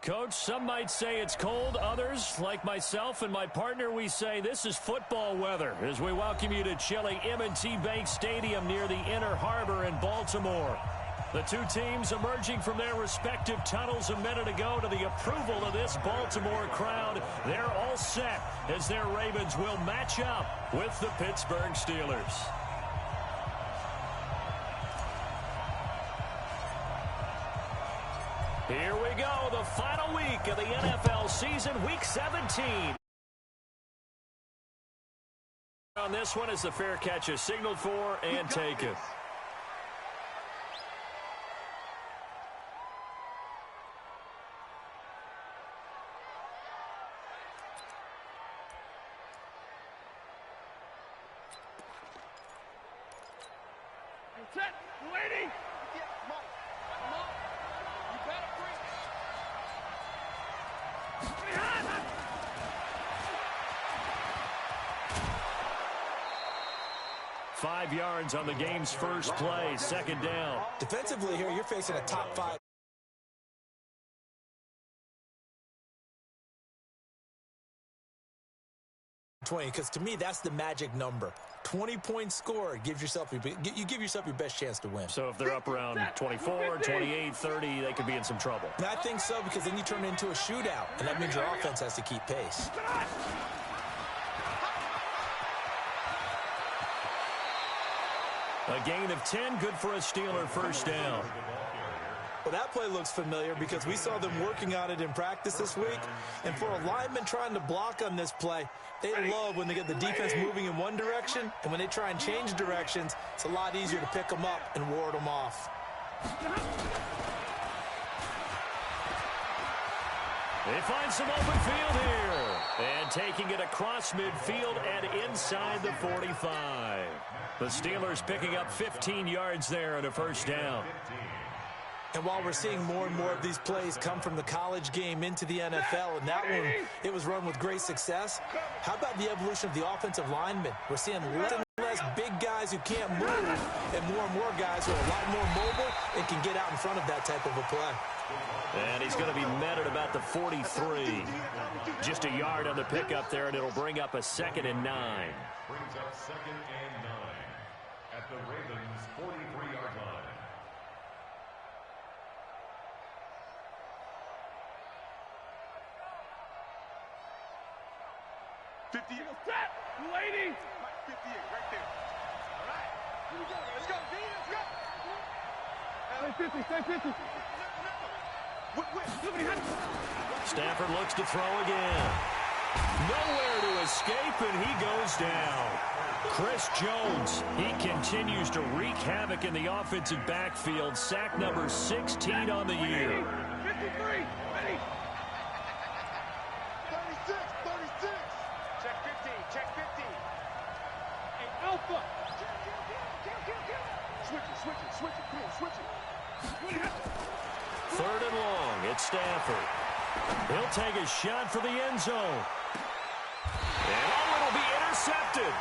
Coach, some might say it's cold. Others, like myself and my partner, we say this is football weather as we welcome you to chilly M&T Bank Stadium near the Inner Harbor in Baltimore. The two teams emerging from their respective tunnels a minute ago to the approval of this Baltimore crowd. They're all set as their Ravens will match up with the Pittsburgh Steelers. Here we go, the final week of the NFL season, Week 17. On this one is the fair catch is signaled for and taken. Set, lady. 5 yards on the game's first play, second down. Defensively here, you're facing a top 5. Because to me, that's the magic number. 20 points scored gives yourself you give yourself your best chance to win. So if they're up around 24, 28, 30, they could be in some trouble. And I think so, because then you turn it into a shootout, and that means your offense has to keep pace. A gain of 10, good for a Steeler first down. Well, that play looks familiar because we saw them working on it in practice this week. And for a lineman trying to block on this play, they love when they get the defense moving in one direction. And when they try and change directions, it's a lot easier to pick them up and ward them off. They find some open field here. And taking it across midfield and inside the 45. The Steelers picking up 15 yards there and a first down. And while we're seeing more and more of these plays come from the college game into the NFL, and that one, it was run with great success, how about the evolution of the offensive linemen? We're seeing less and less big guys who can't move and more guys who are a lot more mobile and can get out in front of that type of a play. And he's going to be met at about the 43. Just a yard on the pickup there, and it'll bring up a 2nd and 9. Brings up 2nd and 9 at the Ravens' 43-yard line. Set, lady. 58, right there. All right, here we go. Let's go, D. Let's go. Stay 50. Stafford looks to throw again. Nowhere to escape, and he goes down. Chris Jones, he continues to wreak havoc in the offensive backfield. Sack number 16 on the year. 53, ready. 36. Check 15, check 15. Hey, Alpha. Switch it. Come on, switch it. 3rd and long, it's Stafford. He'll take a shot for the end zone. And it'll be intercepted.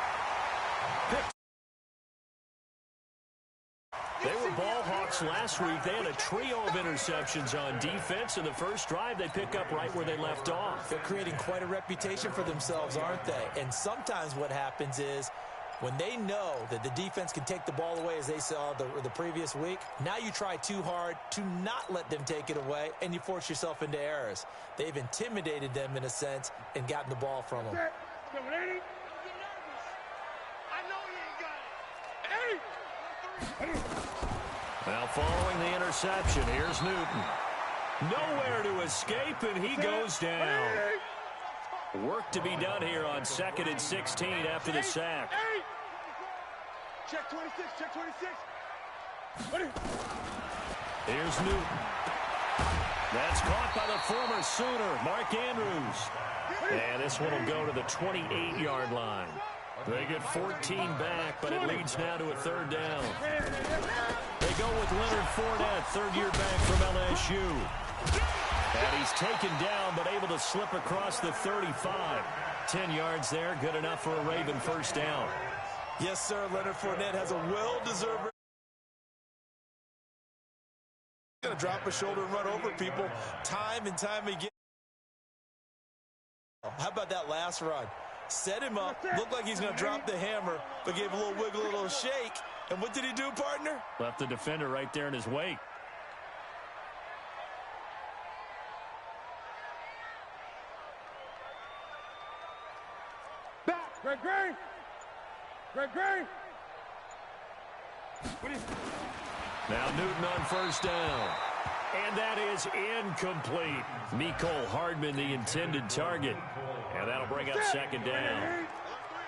They were ball hawks last week. They had a trio of interceptions on defense. In the first drive, they pick up right where they left off. They're creating quite a reputation for themselves, aren't they? And sometimes what happens is when they know that the defense can take the ball away, as they saw the previous week, now you try too hard to not let them take it away, and you force yourself into errors. They've intimidated them, in a sense, and gotten the ball from them. Now following the interception, here's Newton. Nowhere to escape, and he goes down. Work to be done here on 2nd and 16 after the sack. Check 26, check 26. Here's Newton. That's caught by the former Sooner, Mark Andrews. And this one will go to the 28-yard line. They get 14 back, but it leads now to a 3rd down. They go with Leonard Fournette, 3rd-year back from LSU. And he's taken down, but able to slip across the 35. 10 yards there, good enough for a Raven first down. Yes, sir, Leonard Fournette has a well-deserved going to drop a shoulder and run over people time and time again. How about that last run? Set him up, looked like he's going to drop the hammer, but gave a little wiggle, a little shake. And what did he do, partner? Left the defender right there in his wake. Back. Greg. Now Newton on first down. And that is incomplete. Mecole Hardman, the intended target. And that'll bring up second down.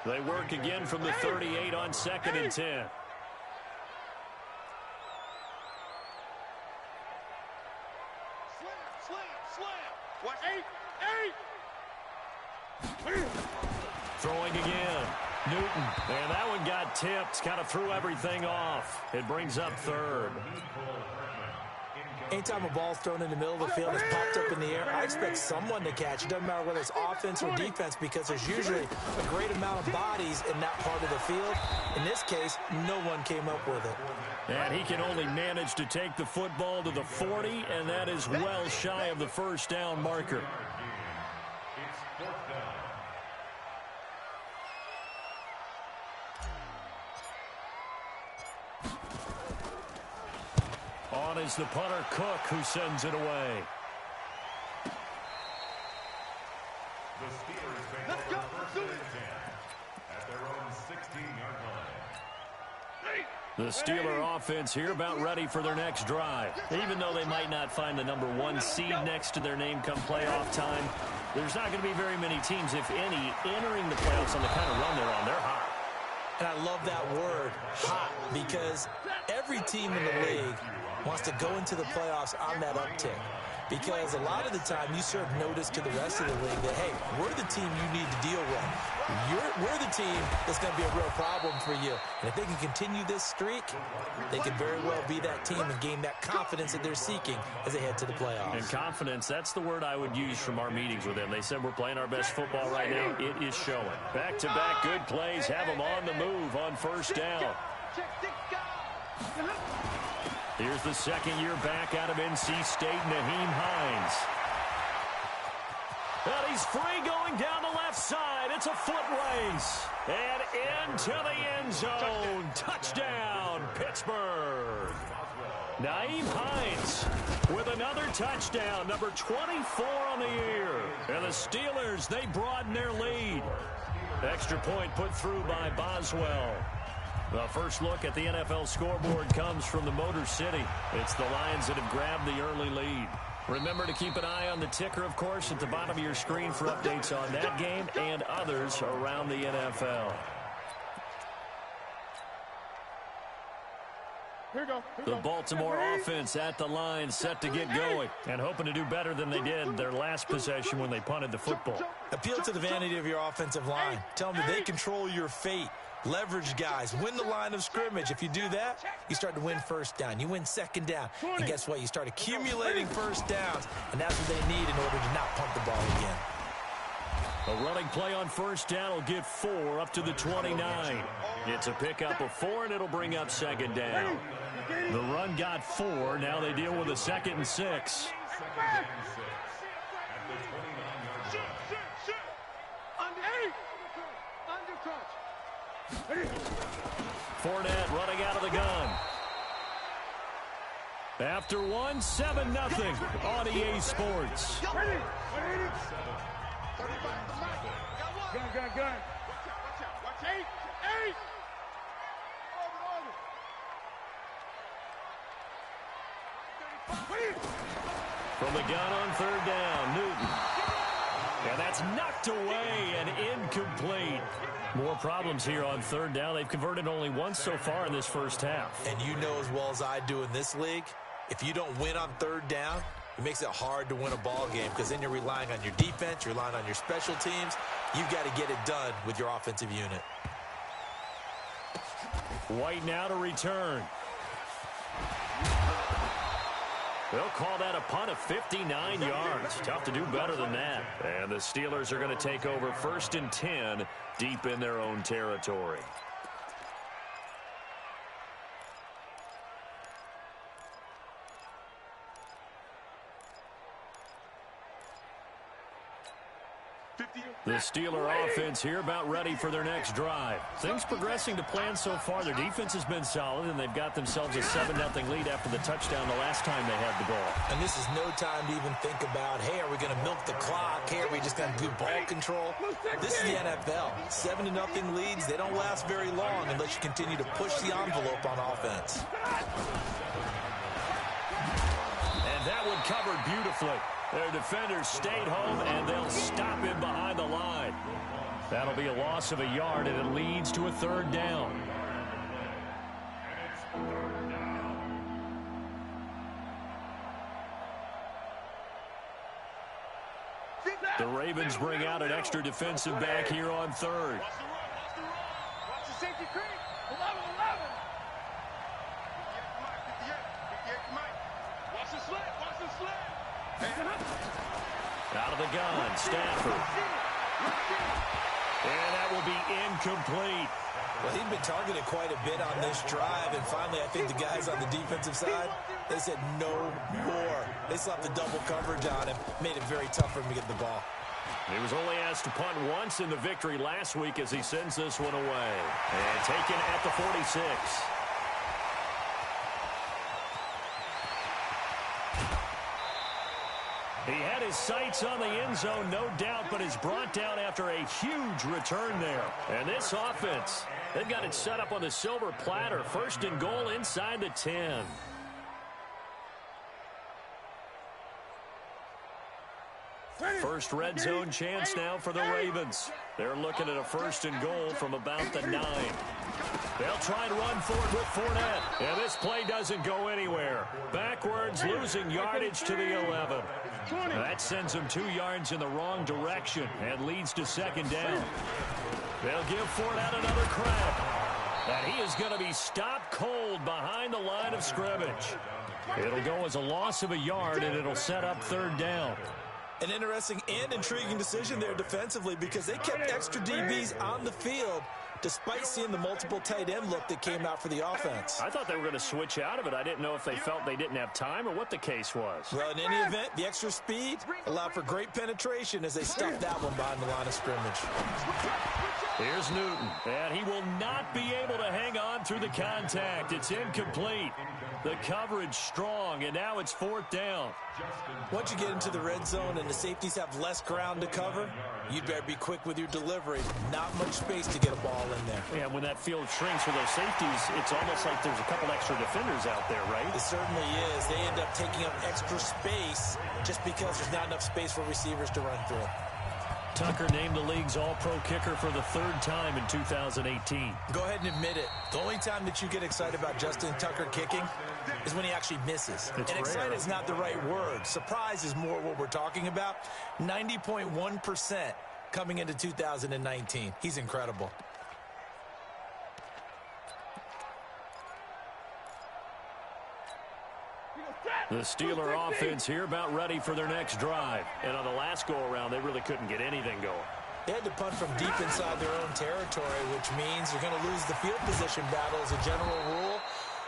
They work again from the 38 on 2nd and 10. Slam. Watch 8. Throwing again. Newton. And that one got tipped. Kind of threw everything off. It brings up 3rd. Anytime a ball's thrown in the middle of the field, it's popped up in the air, I expect someone to catch. It doesn't matter whether it's offense or defense because there's usually a great amount of bodies in that part of the field. In this case, no one came up with it. And he can only manage to take the football to the 40, and that is well shy of the first down marker. It's 4th down. On is the punter, Cook, who sends it away. The Steelers take over 1st and 10 at their own 16-yard line. The Steeler offense here about ready for their next drive. Even though they might not find the #1 seed next to their name come playoff time, there's not going to be very many teams, if any, entering the playoffs on the kind of run they're on. They're hot. And I love that word, hot, because every team in the league wants to go into the playoffs on that uptick. Because a lot of the time you serve notice to the rest of the league that, hey, we're the team you need to deal with. We're the team that's going to be a real problem for you. And if they can continue this streak, they can very well be that team and gain that confidence that they're seeking as they head to the playoffs. And confidence, that's the word I would use from our meetings with them. They said we're playing our best football right now. It is showing. Back-to-back good plays, have them on the move on first down. Here's the second year back out of NC State, Nyheim Hines. And he's free going down the left side. It's a foot race. And into the end zone. Touchdown, Pittsburgh. Nyheim Hines with another touchdown, number 24 on the year. And the Steelers, they broaden their lead. Extra point put through by Boswell. The first look at the NFL scoreboard comes from the Motor City. It's the Lions that have grabbed the early lead. Remember to keep an eye on the ticker, of course, at the bottom of your screen for updates on that game and others around the NFL. The Baltimore offense at the line, set to get going and hoping to do better than they did their last possession when they punted the football. Appeal to the vanity of your offensive line. Tell them that they control your fate. Leverage guys. Win the line of scrimmage. If you do that, you start to win first down. You win second down. And guess what? You start accumulating first downs, and that's what they need in order to not punt the ball again. A running play on first down will get 4 up to the 29. It's a pickup of 4, and it'll bring up second down. The run got 4. Now they deal with a 2nd and 6. Fournette running out of the gun. After 1, 7-0 on EA Sports. Gun. Watch 8. From the gun on third down, Newton. And that's knocked away and incomplete. More problems here on third down. They've converted only once so far in this first half. And you know as well as I do in this league, if you don't win on third down, it makes it hard to win a ball game because then you're relying on your defense, you're relying on your special teams. You've got to get it done with your offensive unit. White now to return. They'll call that a punt of 59 yards. Tough to do better than that. And the Steelers are going to take over 1st and 10 deep in their own territory. The Steeler offense here about ready for their next drive. Things progressing to plan so far. Their defense has been solid, and they've got themselves a 7-0 lead after the touchdown the last time they had the ball. And this is no time to even think about, hey, are we going to milk the clock? Hey, are we just going to do ball control? This is the NFL. 7-0 leads, they don't last very long unless you continue to push the envelope on offense. And that one covered beautifully. Their defenders stayed home, and they'll stop him behind the line. That'll be a loss of a yard, and it leads to a 3rd down. The Ravens bring out an extra defensive back here on 3rd. Watch the safety creep. 11. Watch the slip. Out of the gun, Stafford. And that will be incomplete. Well, he'd been targeted quite a bit on this drive, and finally I think the guys on the defensive side, they said no more. They slapped the double coverage on him, made it very tough for him to get the ball. He was only asked to punt once in the victory last week as he sends this one away. And taken at the 46. He had his sights on the end zone, no doubt, but is brought down after a huge return there. And this offense, they've got it set up on the silver platter. 1st and goal inside the 10. First red zone chance now for the Ravens. They're looking at a 1st and goal from about the 9. They'll try to run forward with Fournette. And this play doesn't go anywhere. Backwards, losing yardage to the 11. That sends him 2 yards in the wrong direction and leads to 2nd down. They'll give Fournette another crack. And he is going to be stopped cold behind the line of scrimmage. It'll go as a loss of a yard, and it'll set up 3rd down. An interesting and intriguing decision there defensively because they kept extra DBs on the field despite seeing the multiple tight end look that came out for the offense. I thought they were going to switch out of it. I didn't know if they felt they didn't have time or what the case was. Well, in any event, the extra speed allowed for great penetration as they stuffed that one behind the line of scrimmage. Here's Newton, and he will not be able to hang on through the contact. It's incomplete. The coverage strong, and now it's 4th down. Once you get into the red zone and the safeties have less ground to cover, you'd better be quick with your delivery. Not much space to get a ball in there. Yeah, when that field shrinks with those safeties, it's almost like there's a couple extra defenders out there, right? It certainly is. They end up taking up extra space just because there's not enough space for receivers to run through. Tucker named the league's all-pro kicker for the 3rd time in 2018. Go ahead and admit it. The only time that you get excited about Justin Tucker kicking is when he actually misses. It's and rare. excited is not the right word. Surprise is more what we're talking about. 90.1% coming into 2019. He's incredible. The Steeler offense here about ready for their next drive. And on the last go-around, they really couldn't get anything going. They had to punt from deep inside their own territory, which means they're going to lose the field position battle as a general rule.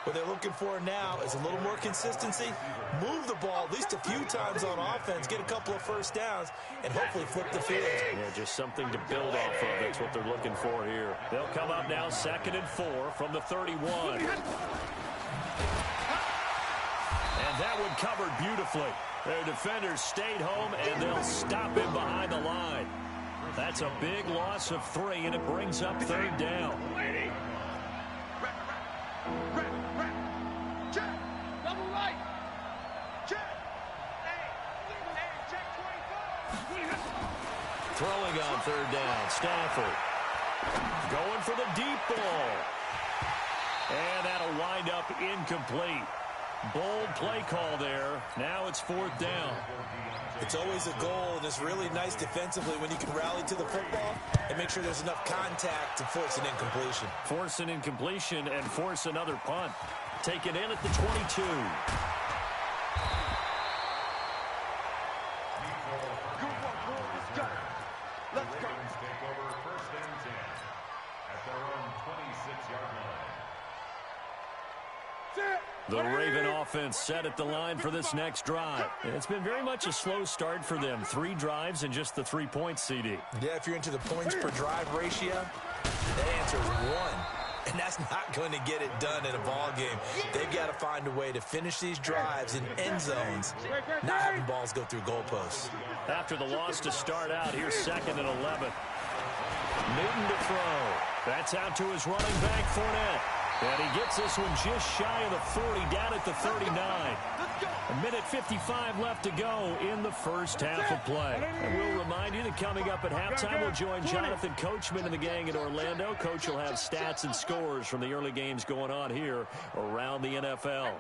What they're looking for now is a little more consistency, move the ball at least a few times on offense, get a couple of 1st downs, and hopefully flip the field. Yeah, just something to build off of. That's what they're looking for here. They'll come up now 2nd and 4 from the 31. And that one covered beautifully. Their defenders stayed home, and they'll stop him behind the line. That's a big loss of 3, and it brings up 3rd down. Throwing on 3rd down, Stafford. Going for the deep ball. And that'll wind up incomplete. Bold play call there. Now it's 4th down. It's always a goal, and it's really nice defensively when you can rally to the football and make sure there's enough contact to force an incompletion. Force an incompletion and force another punt. Taken in at the 22. Let's go. Take over 1st and 10 at their own 26-yard line. Sit. The Raven offense set at the line for this next drive. It's been very much a slow start for them. 3 drives and just the 3 points, CD. Yeah, if you're into the points per drive ratio, the answer is 1. And that's not going to get it done in a ball game. They've got to find a way to finish these drives in end zones, not having balls go through goalposts. After the loss to start out, here's 2nd and 11. Newton to throw. That's out to his running back, Fournette. And he gets this one just shy of the 40, down at the 39. A minute 55 left to go in the first half of play. And we'll remind you that coming up at halftime, we'll join Jonathan Coachman and the gang in Orlando. Coach will have stats and scores from the early games going on here around the NFL.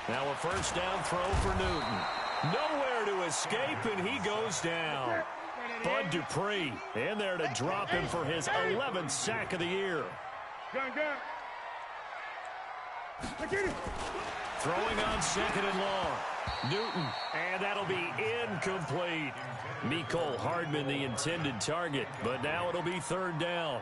Now a first down throw for Newton. Nowhere to escape, and he goes down. Bud Dupree in there to drop him for his 11th sack of the year. Throwing on 2nd and long. Newton, and that'll be incomplete. Mecole Hardman, the intended target, but now it'll be 3rd down.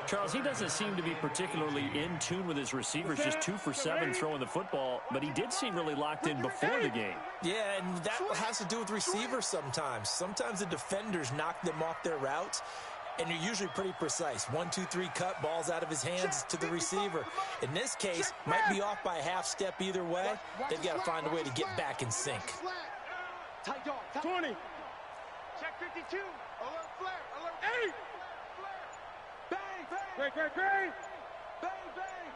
Charles, he doesn't seem to be particularly in tune with his receivers, just 2 for 7 throwing the football, but he did seem really locked in before the game. Yeah, and that has to do with receivers sometimes. Sometimes the defenders knock them off their routes, and you're usually pretty precise. 1, 2, 3 cut, balls out of his hands to the receiver. In this case, might be off by a half step either way. They've got to find a way to get back in sync. 20. Check 52. Alert flare. Alert 8. Bang, bang. Great, great, great. Bang, bang.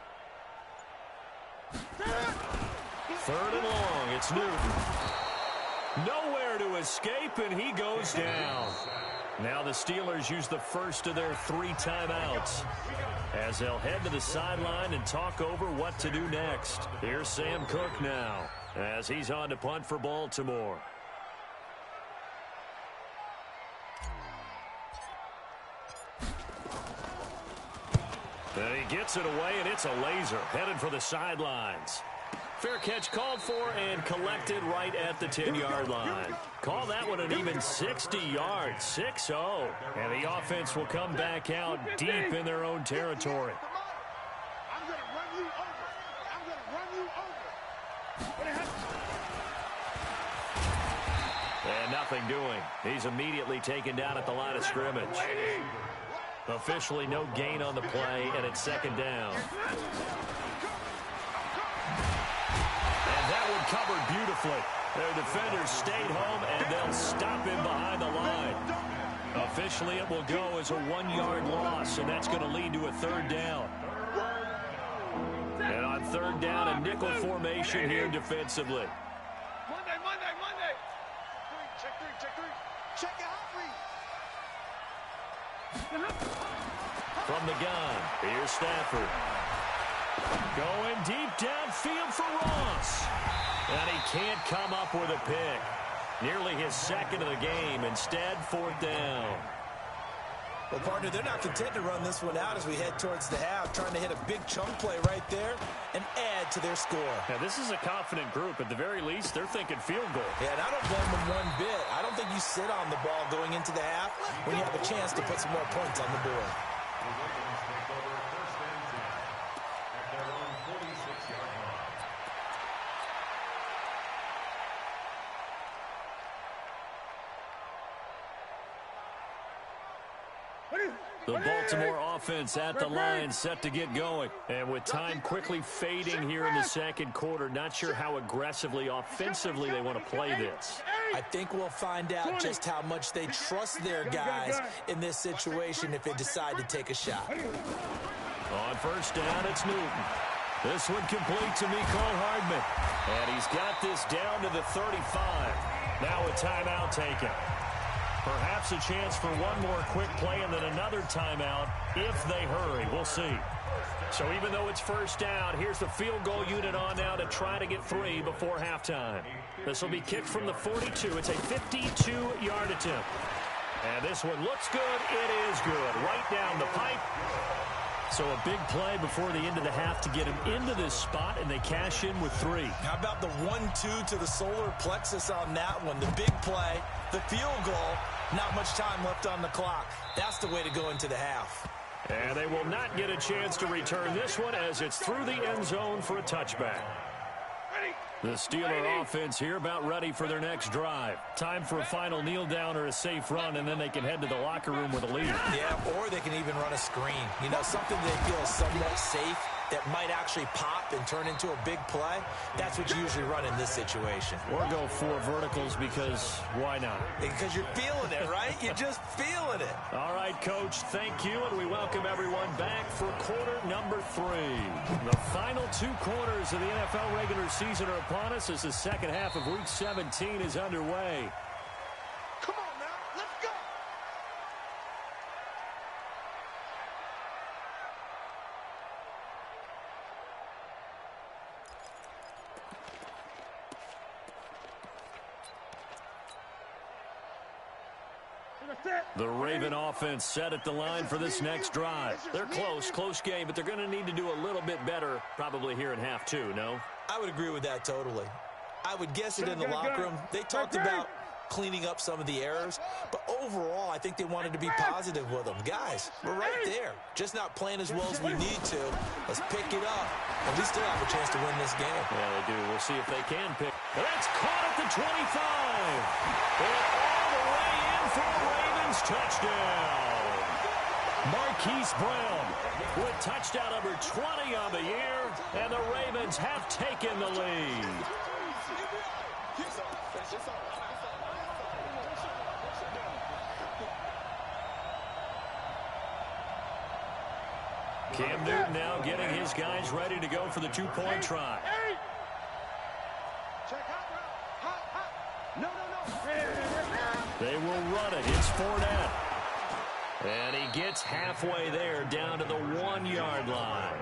3rd and long. It's Newton. Nowhere to escape, and he goes down. Now the Steelers use the first of their 3 timeouts as they'll head to the sideline and talk over what to do next. Here's Sam Cook now as he's on to punt for Baltimore. And he gets it away, and it's a laser headed for the sidelines. Fair catch called for and collected right at the 10-yard line. Call that one an even 60 yards, 6-0. And the offense will come back out deep in their own territory. I'm going to run you over. I'm going to run you over. And nothing doing. He's immediately taken down at the line of scrimmage. Officially no gain on the play, and it's 2nd down. That one covered beautifully. Their defenders stayed home, and they'll stop him behind the line. Officially, it will go as a 1-yard loss, and that's going to lead to a 3rd down. And on 3rd down, a nickel formation here defensively. Monday. Check three. Check it out, 3. From the gun, here's Stafford. Going deep downfield for Ross. And he can't come up with a pick. Nearly his 2nd of the game. Instead, 4th down. Well, partner, they're not content to run this one out as we head towards the half, trying to hit a big chunk play right there and add to their score. Now, this is a confident group. At the very least, they're thinking field goal. Yeah, and I don't blame them one bit. I don't think you sit on the ball going into the half when you have a chance to put some more points on the board. The Baltimore offense at the line, set to get going. And with time quickly fading here in the 2nd quarter, not sure how aggressively, offensively they want to play this. I think we'll find out just how much they trust their guys in this situation if they decide to take a shot. On 1st down, it's Newton. This one complete to Mecole Hardman. And he's got this down to the 35. Now a timeout taken. Perhaps a chance for one more quick play and then another timeout if they hurry. We'll see. So even though it's 1st down, here's the field goal unit on now to try to get 3 before halftime. This will be kicked from the 42. It's a 52-yard attempt. And this one looks good. It is good. Right down the pipe. So a big play before the end of the half to get him into this spot, and they cash in with 3. How about the 1-2 to the solar plexus on that one? The big play, the field goal, not much time left on the clock. That's the way to go into the half. And they will not get a chance to return this one as it's through the end zone for a touchback. The Steeler offense here about ready for their next drive. Time for a final kneel down or a safe run, and then they can head to the locker room with a lead. Yeah, or they can even run a screen. You know, something they feel somewhat safe that might actually pop and turn into a big play. That's what you usually run in this situation. Or go 4 verticals because why not? Because you're feeling it, right? You're just feeling it. All right, Coach, thank you, and we welcome everyone back for quarter number 3. The final 2 quarters of the NFL regular season are upon us as the second half of Week 17 is underway. Come on now, let's go. The Raven offense set at the line for this next drive. They're close game, but they're going to need to do a little bit better probably here in half 2, no? I would agree with that totally. I would guess it in the locker room. They talked about cleaning up some of the errors, but overall, I think they wanted to be positive with them. Guys, we're right there. Just not playing as well as we need to. Let's pick it up, and we still have a chance to win this game. Yeah, they do. We'll see if they can pick. That's caught at the 25. And all the way in for a Ravens touchdown. Marquise Brown with touchdown number 20 on the year, and the Ravens have taken the lead. Cam Newton now getting his guys ready to go for the 2-point try. They will run it. It's Fournette. And he gets halfway there down to the 1-yard line.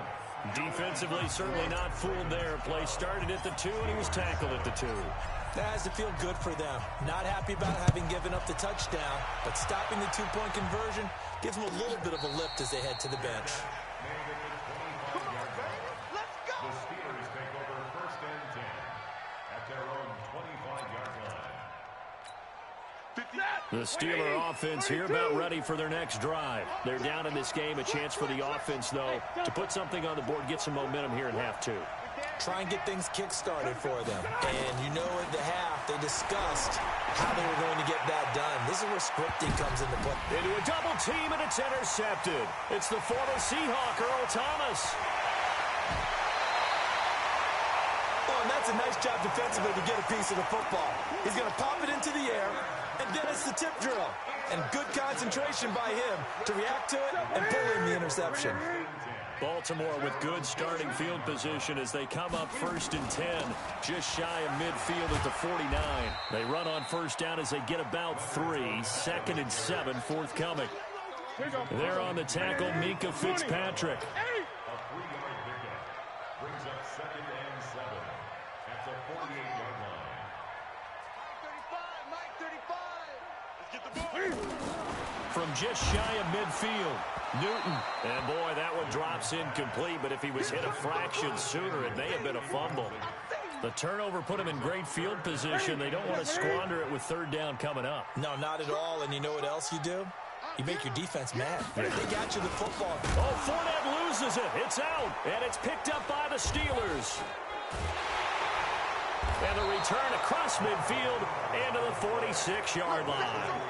Defensively, certainly not fooled there. Play started at the 2, and he was tackled at the 2. That has to feel good for them. Not happy about having given up the touchdown, but stopping the 2-point conversion gives them a little bit of a lift as they head to the bench. The Steelers take over 1st and 10 at their own 25-yard line. The Steeler offense here about ready for their next drive. They're down in this game. A chance for the offense, though, to put something on the board, get some momentum here in half 2. Try and get things kick-started for them. And you know at the half, they discussed how they were going to get that done. This is where scripting comes into play. Into a double team, and it's intercepted. It's the former Seahawk, Earl Thomas. Oh, and that's a nice job defensively to get a piece of the football. He's going to pop it into the air, and then it's the tip drill. And good concentration by him to react to it and pull in the interception. Baltimore with good starting field position as they come up 1st and 10, just shy of midfield at the 49. They run on 1st down as they get about 3. 2nd and 7 forthcoming. They're on the tackle, Minkah Fitzpatrick. A 3-yard pickup brings up 2nd and 7 at the 48-yard line. Mike 35. Let's get the ball. From just shy of midfield, Newton. And boy, that one drops incomplete, but if he was hit a fraction sooner, it may have been a fumble. The turnover put him in great field position. They don't want to squander it with 3rd down coming up. No, not at all. And you know what else you do? You make your defense mad. They got you the football. Oh, Fournette loses it. It's out, and it's picked up by the Steelers. And the return across midfield into the 46-yard line.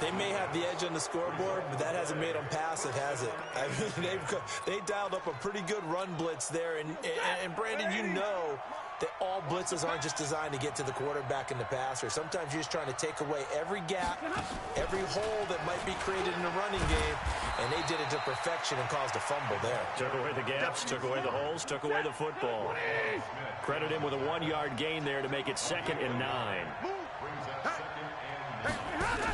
They may have the edge on the scoreboard, but that hasn't made them passive, has it? I mean, they dialed up a pretty good run blitz there. And Brandon, you know that all blitzes aren't just designed to get to the quarterback and the passer. Sometimes you're just trying to take away every gap, every hole that might be created in the running game, and they did it to perfection and caused a fumble there. Took away the gaps, took away the holes, took away the football. Credit him with a 1-yard gain there to make it 2nd and 9. Brings up 2nd and 9.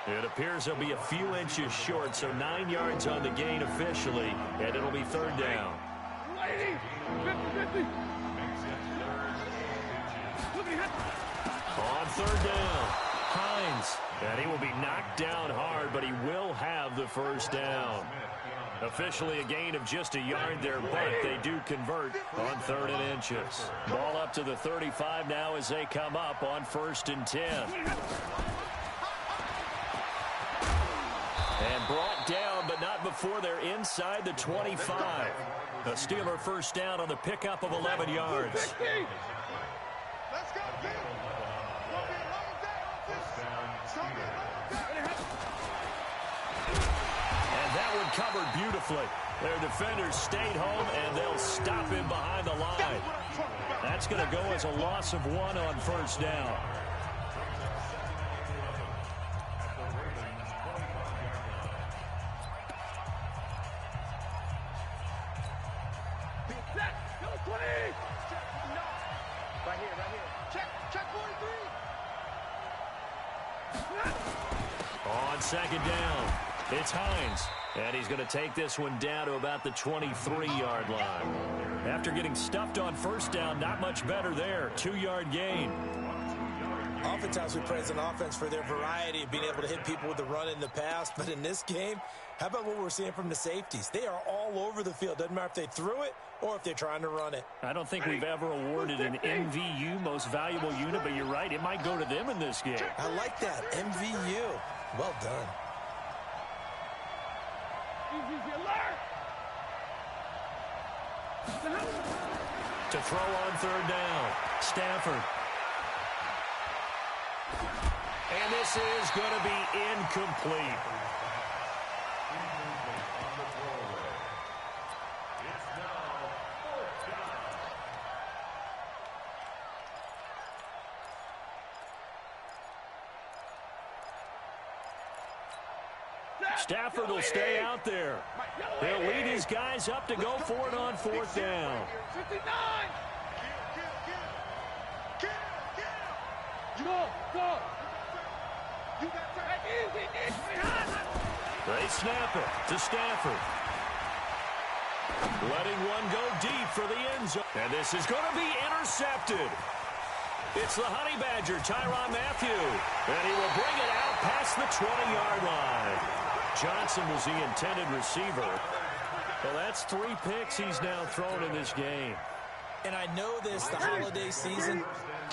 It appears he'll be a few inches short, so 9 yards on the gain officially, and it'll be 3rd down. On 3rd down, Hines. And he will be knocked down hard, but he will have the first down. Officially a gain of just a yard there, but they do convert on 3rd and inches. Ball up to the 35 now as they come up on 1st and 10. And brought down, but not before they're inside the 25. A Steeler first down on the pickup of 11 yards. Let's go, Bill. Gonna be a long day on this. It's gonna be a long day. And that one covered beautifully. Their defenders stayed home, and they'll stop him behind the line. That's going to go as a loss of 1 on 1st down. Right here. Check 43. On 2nd down, it's Hines. And he's going to take this one down to about the 23-yard line. After getting stuffed on 1st down, not much better there. 2-yard gain. Oftentimes we praise an offense for their variety of being able to hit people with the run in the past. But in this game, how about what we're seeing from the safeties? They are all over the field. Doesn't matter if they threw it or if they're trying to run it. I don't think we've ever awarded an MVU, most valuable unit, but you're right. It might go to them in this game. I like that. MVU. Well done. To throw on 3rd down, Stafford. And this is going to be incomplete. Stafford will stay out there. He'll lead his guys up to go for it on 4th down. 59. Get him. Go. You got that easy. They snap it to Stafford. Letting one go deep for the end zone. And this is going to be intercepted. It's the Honey Badger, Tyrann Mathieu. And he will bring it out past the 20-yard line. Johnson was the intended receiver. Well, that's 3 picks he's now thrown in this game. And I know this, the holiday season,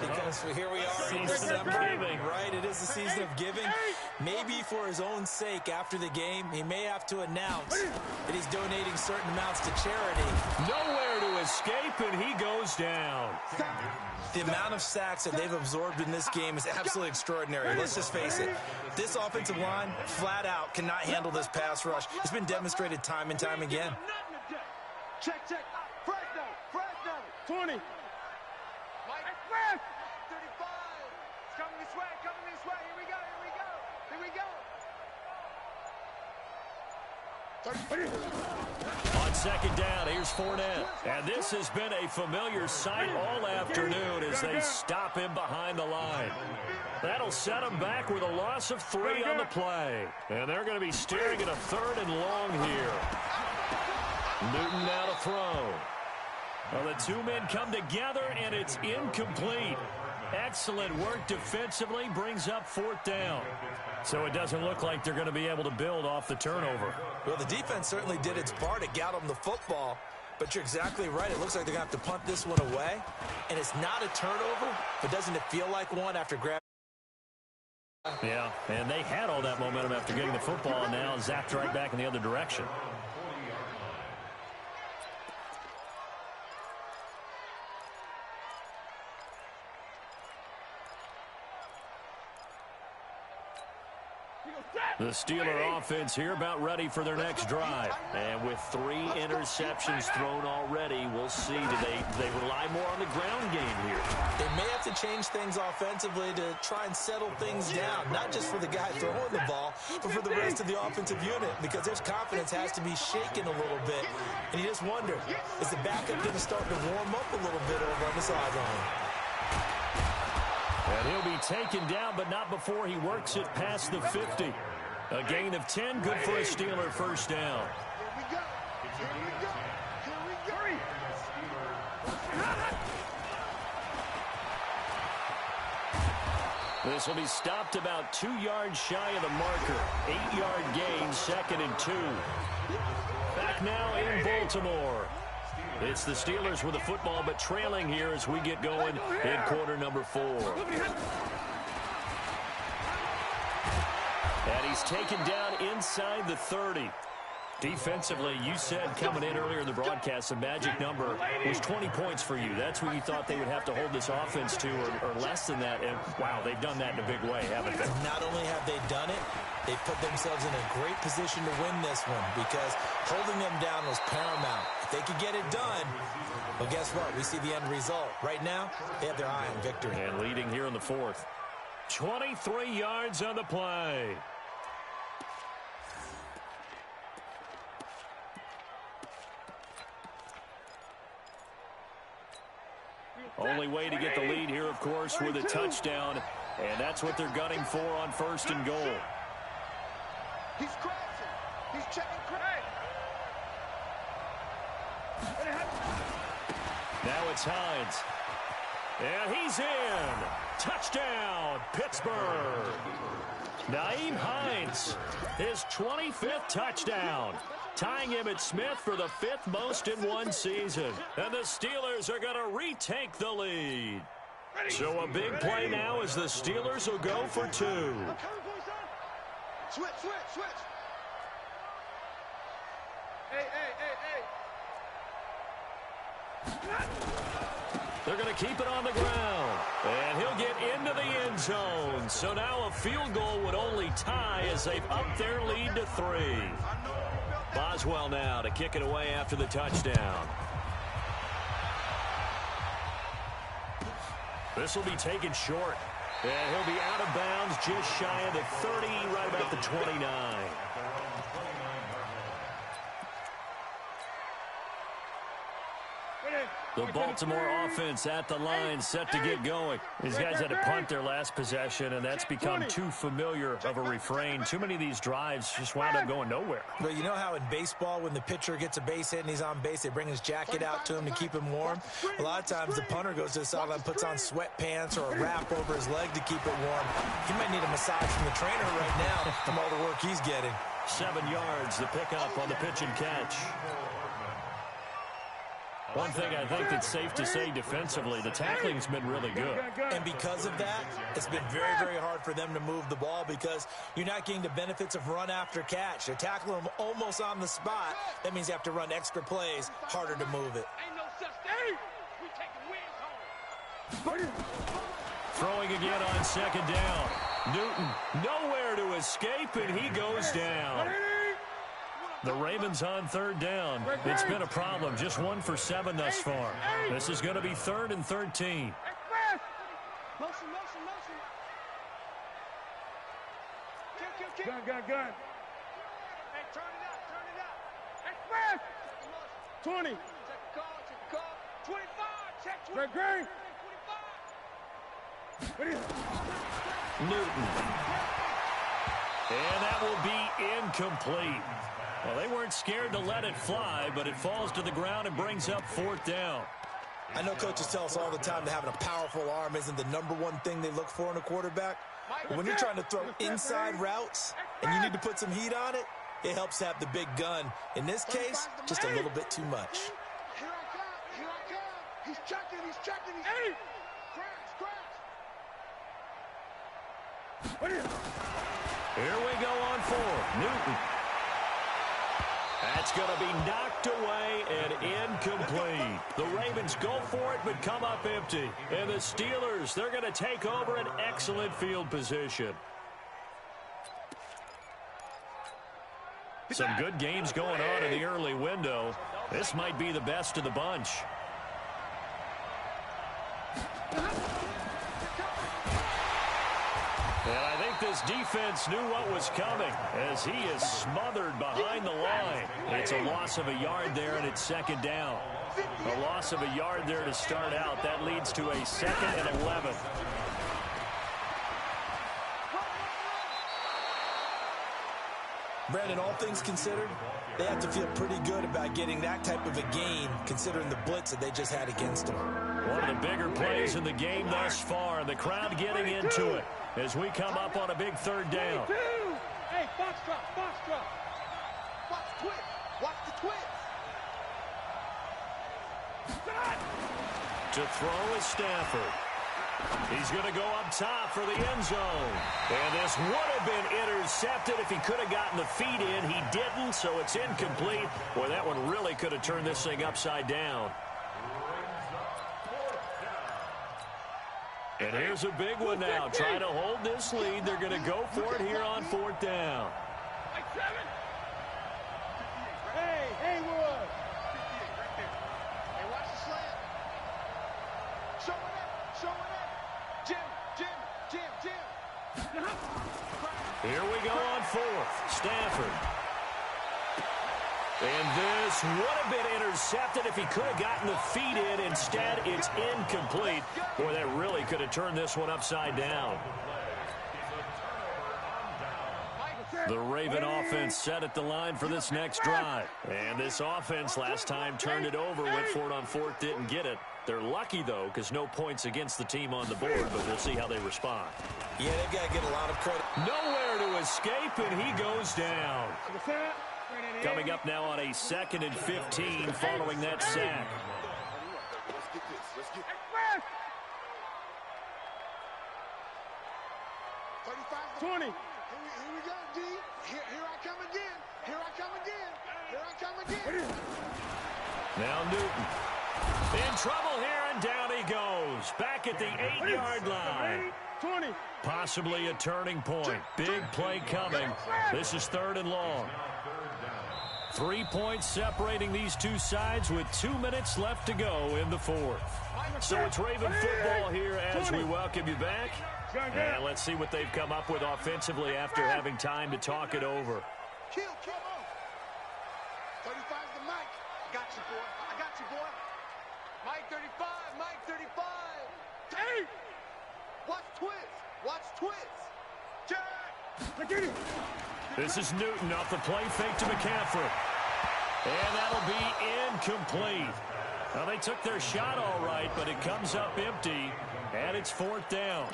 because here we are in Season of December, giving. right? It is the season of giving. Maybe for his own sake after the game, he may have to announce that he's donating certain amounts to charity. Nowhere to escape, and he goes down. The amount of sacks that they've absorbed in this game is absolutely extraordinary. Let's just face it. This offensive line, flat out, cannot handle this pass rush. It's been demonstrated time and time again. Check. Fresno. 20. Mike. 35. It's coming this way. Here we go. On 2nd down, here's Fournette. And this has been a familiar sight all afternoon as they stop him behind the line. That'll set him back with a loss of 3 on the play. And they're going to be staring at a 3rd and long here. Newton now to throw. Well, the 2 men come together, and it's incomplete. Excellent work defensively, brings up 4th down. So it doesn't look like they're going to be able to build off the turnover. Well, the defense certainly did its part to get them the football, but you're exactly right. It looks like they're going to have to punt this one away, and it's not a turnover, but doesn't it feel like one after grabbing? Yeah, and they had all that momentum after getting the football, and now zapped right back in the other direction. The Steeler offense here about ready for their next drive. And with 3 interceptions thrown already, we'll see. Do they rely more on the ground game here? They may have to change things offensively to try and settle things down, not just for the guy throwing the ball, but for the rest of the offensive unit, because their confidence has to be shaken a little bit. And you just wonder, is the backup going to start to warm up a little bit over on the sideline? And he'll be taken down, but not before he works it past the 50. A gain of 10, good for a Steeler first down. Here we go. This will be stopped about 2 yards shy of the marker. 8-yard gain, 2nd and 2. Back now in Baltimore. It's the Steelers with the football, but trailing here as we get going in quarter number 4. And he's taken down inside the 30. Defensively, you said coming in earlier in the broadcast, the magic number was 20 points for you. That's what you thought they would have to hold this offense to, or less than that. And, wow, they've done that in a big way, haven't they? Not only have they done it, they put themselves in a great position to win this one because holding them down was paramount. If they could get it done, well, guess what? We see the end result. Right now, they have their eye on victory. And leading here in the 4th. 23 yards on the play. Only way to get the lead here, of course, with a touchdown. And that's what they're gunning for on 1st and goal. He's crashing. He's checking crash. Now it's Hines. And he's in. Touchdown, Pittsburgh. Nyheim Hines, his 25th touchdown. Tying Emmitt Smith for the 5th most in one season. And the Steelers are going to retake the lead. So a big play now as the Steelers will go for 2. Switch. Hey. They're going to keep it on the ground. And he'll get into the end zone. So now a field goal would only tie as they've upped their lead to 3. Boswell now to kick it away after the touchdown. This will be taken short. And he'll be out of bounds just shy of the 30, right about the 29. The Baltimore offense at the line, set to get going. These guys had to punt their last possession, and that's become too familiar of a refrain. Too many of these drives just wound up going nowhere. But you know how in baseball, when the pitcher gets a base hit and he's on base, they bring his jacket out to him to keep him warm? A lot of times the punter goes to the sideline, puts on sweatpants or a wrap over his leg to keep it warm. He might need a massage from the trainer right now from all the work he's getting. 7 yards, the pickup on the pitch and catch. One thing I think that's safe to say defensively, the tackling's been really good. And because of that, it's been very, very hard for them to move the ball because you're not getting the benefits of run after catch. They're tackling them almost on the spot. That means you have to run extra plays, harder to move it. Ain't no such thing. We taking wins home. Throwing again on 2nd down. Newton nowhere to escape, and he goes down. The Ravens on 3rd down. It's been a problem. Just 1 for 7 thus far. This is going to be 3rd and 13. Motion. Kill. Gun. Hey, turn it up. Express. 20. Check the call. 25. Check 25. Newton. And that will be incomplete. Well, they weren't scared to let it fly, but it falls to the ground and brings up 4th down. I know coaches tell us all the time that having a powerful arm isn't the #1 thing they look for in a quarterback. But when you're trying to throw inside routes and you need to put some heat on it, it helps to have the big gun. In this case, just a little bit too much. Here I come. He's checking. Hey! Crash. Here we go on 4th. Newton. That's going to be knocked away and incomplete. The Ravens go for it but come up empty. And the Steelers, they're going to take over an excellent field position. Some good games going on in the early window. This might be the best of the bunch. And I think this defense knew what was coming as he is smothered behind the line. It's a loss of a yard there, and it's 2nd down. A loss of a yard there to start out. That leads to a 2nd and 11. Brandon, all things considered, they have to feel pretty good about getting that type of a game considering the blitz that they just had against them. One of the bigger plays in the game thus far. The crowd getting into it as we come up on a big third down. Hey, box drop, box drop. Watch twist. Watch the twist. To throw is Stafford. He's going to go up top for the end zone. And this would have been intercepted if he could have gotten the feet in. He didn't, so it's incomplete. Boy, that one really could have turned this thing upside down. And here's a big one now. Trying to hold this lead. They're going to go for it here on fourth down. Hey, Haywood. Hey, watch the slant. Show it up. Show it up. Jim. Here we go on fourth. Stafford. And this would have been intercepted if he could have gotten the feet in. Instead, it's incomplete. Boy, that really could have turned this one upside down. The Raven offense set at the line for this next drive. And this offense last time turned it over, went for it on fourth, didn't get it. They're lucky, though, because no points against the team on the board, but we'll see how they respond. Yeah, they've got to get a lot of credit. Nowhere to escape, and he goes down. Coming up now on a 2nd and 15 following that sack. Let's get this. Let's get 35. 20. Here we go, D. Here I come again. Here I come again. Here I come again. Now Newton. In trouble here, and down he goes. Back at the 8-yard line. 20. Possibly a turning point. Big play coming. This is 3rd and long. 3 points separating these two sides with 2 minutes left to go in the fourth. So it's Raven football here as we welcome you back. And let's see what they've come up with offensively after having time to talk it over. Kill on. 35's the Mike. I got you, boy. I got you, boy. Mike 35. Mike 35. Hey! Watch twist. Watch twist. Jack! This is Newton off the play fake to McCaffrey. And that'll be incomplete. Now, they took their shot all right, but it comes up empty, and it's 4th down.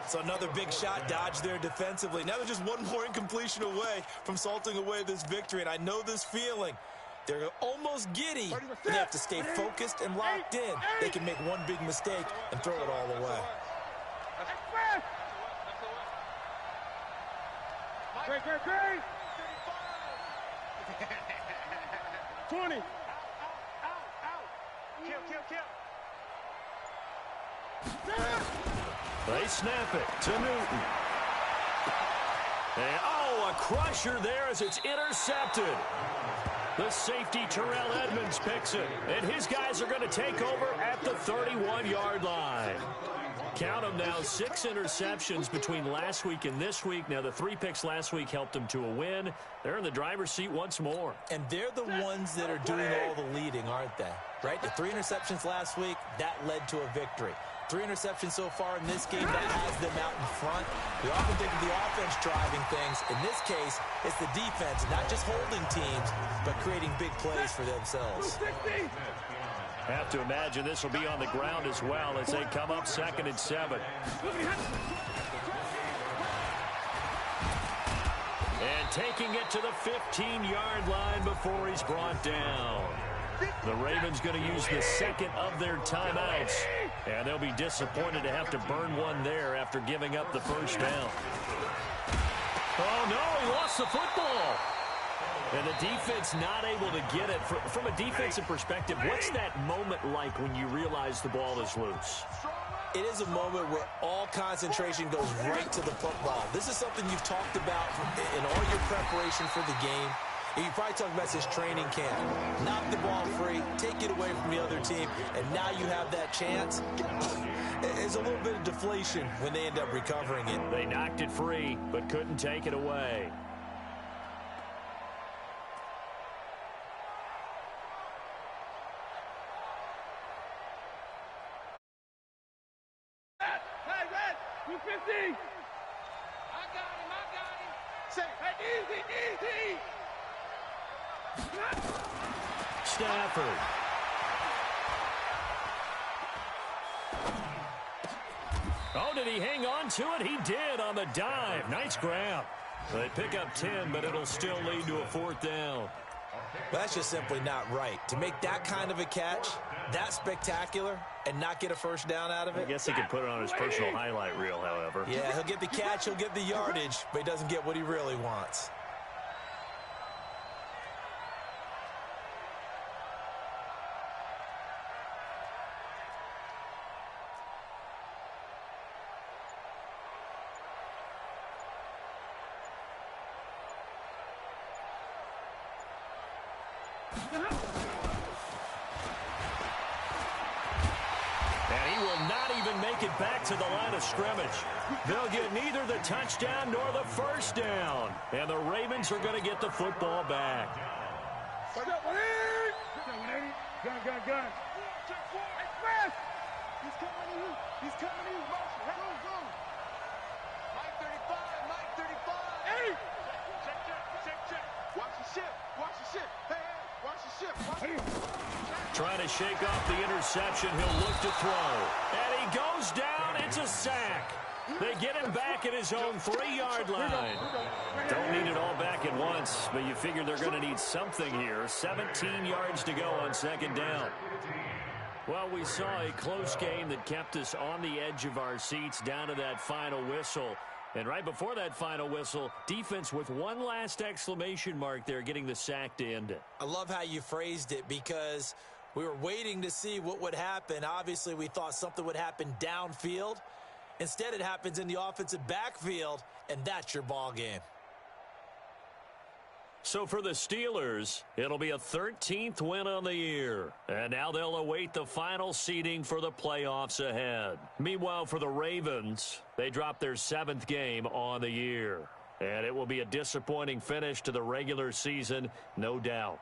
So another big shot dodged there defensively. Now they're just one more incompletion away from salting away this victory, and I know this feeling. They're almost giddy. They have to stay focused and locked in. They can make one big mistake and throw it all away. Great. 20. Out. Kill. They snap it to Newton. And, a crusher there as it's intercepted. The safety, Terrell Edmonds, picks it. And his guys are going to take over at the 31-yard line. Count them now, 6 interceptions between last week and this week. Now, the 3 picks last week helped them to a win. They're in the driver's seat once more. And they're the ones that are doing all the leading, aren't they? Right? The 3 interceptions last week, that led to a victory. 3 interceptions so far in this game, that has them out in front. We often think of the offense driving things. In this case, it's the defense, not just holding teams, but creating big plays for themselves. Have to imagine this will be on the ground as well as they come up 2nd and 7. And taking it to the 15-yard line before he's brought down. The Ravens going to use the 2nd of their timeouts. And they'll be disappointed to have to burn one there after giving up the first down. Oh, no, he lost the football. And the defense not able to get it. From a defensive perspective, what's that moment like when you realize the ball is loose? It is a moment where all concentration goes right to the football. This is something you've talked about in all your preparation for the game. And you probably talked about this training camp. Knock the ball free, take it away from the other team, and now you have that chance. It's a little bit of deflation when they end up recovering it. They knocked it free, but couldn't take it away. Red, 250. I got him. Say, easy. Stafford. did he hang on to it? He did on the dive. Nice grab. They pick up 10, but it'll still lead to a 4th down. Well, that's just simply not right. To make that kind of a catch, that spectacular, and not get a first down out of it. I guess he could put it on his personal highlight reel, however. Yeah, he'll get the catch, he'll get the yardage, but he doesn't get what he really wants. And he will not even make it back to the line of scrimmage. They'll get neither the touchdown nor the first down. And the Ravens are going to get the football back. Gun. Express! He's coming to you. He's coming to you. Go. Mike 35, Mike 35. Hey! Check. Watch the ship. Hey, watch the ship. Trying to shake off the interception. He'll look to throw. And he goes down. It's a sack. They get him back at his own 3-yard line. Don't need it all back at once, but you figure they're going to need something here. 17 yards to go on 2nd down. Well, we saw a close game that kept us on the edge of our seats down to that final whistle. And right before that final whistle, defense with one last exclamation mark there, getting the sack to end it. I love how you phrased it, because we were waiting to see what would happen. Obviously, we thought something would happen downfield. Instead, it happens in the offensive backfield, and that's your ball game. So for the Steelers, it'll be a 13th win on the year. And now they'll await the final seeding for the playoffs ahead. Meanwhile, for the Ravens, they dropped their 7th game on the year. And it will be a disappointing finish to the regular season, no doubt.